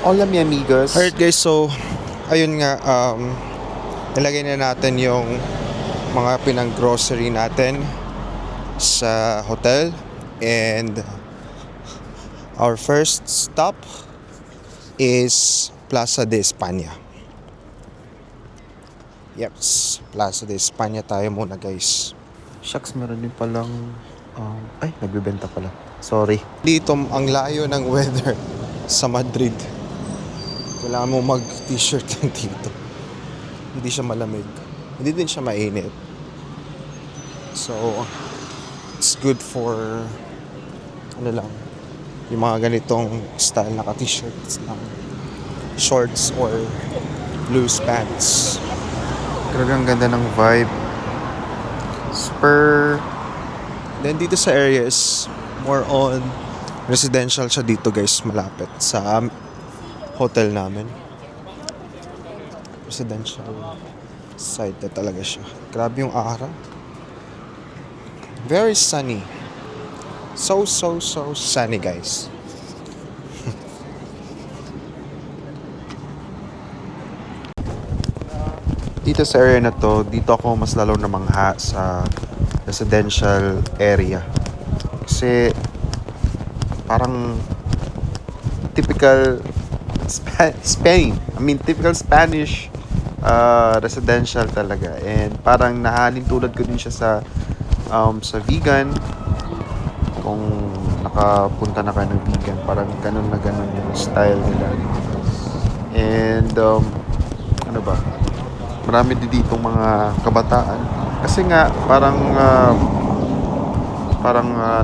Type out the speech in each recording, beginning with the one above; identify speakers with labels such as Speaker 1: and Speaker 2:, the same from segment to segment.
Speaker 1: Hola mi amigos. Alright guys, so ayun nga, nilagay na natin yung mga pinang-grocery natin sa hotel. And our first stop is Plaza de España. Yeps, Plaza de España tayo muna guys. Shucks, meron din palang nagbebenta pala. Sorry. Dito ang layo ng weather sa Madrid. Kailangan mo mag-t-shirt lang dito. Hindi siya malamig. Hindi din siya mainit. So, it's good for yung mga ganitong style naka-t-shirts lang, shorts or loose pants. Grabe, ang ganda ng vibe. Super. Then dito sa area is more on residential siya dito guys, malapit sa hotel namin. Residential site na talaga siya. Grabe yung araw. Very sunny. So sunny guys. Dito sa area na to, dito ako mas lalo namangha sa residential area. Kasi parang typical typical Spanish residential talaga. And parang nahalin tulad ko din siya sa vegan. Kung nakapunta na kayo ng vegan, parang ganun na ganun yung style nila. And marami din dito mga kabataan. Kasi nga parang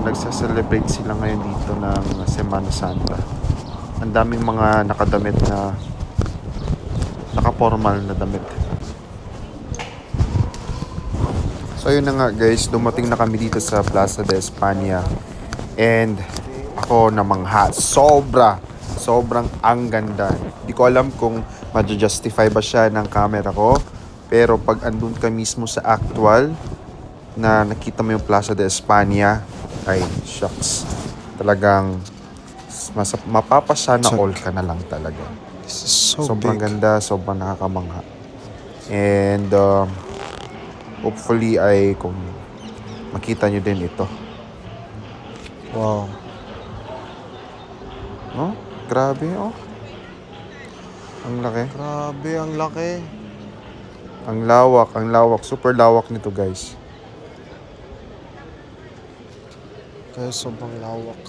Speaker 1: nagse-celebrate sila ngayon dito ng Semana Santa. Ang daming mga nakadamit na naka-formal na damit. So yun na nga guys, dumating na kami dito sa Plaza de España. And ako namangha. Sobrang ang ganda. Di ko alam kung ma-justify ba siya ng camera ko. Pero pag andun ka mismo sa actual na nakita mo yung Plaza de España, ay shucks. Talagang mapapasana all ka na lang talaga. This is sobrang big. Ganda, sobrang nakakamangha. And hopefully ay kung makita nyo din ito. Wow. Oh, grabe oh. Ang laki. Grabe, ang laki. Ang lawak. Super lawak nito guys. Kaya sobrang lawak.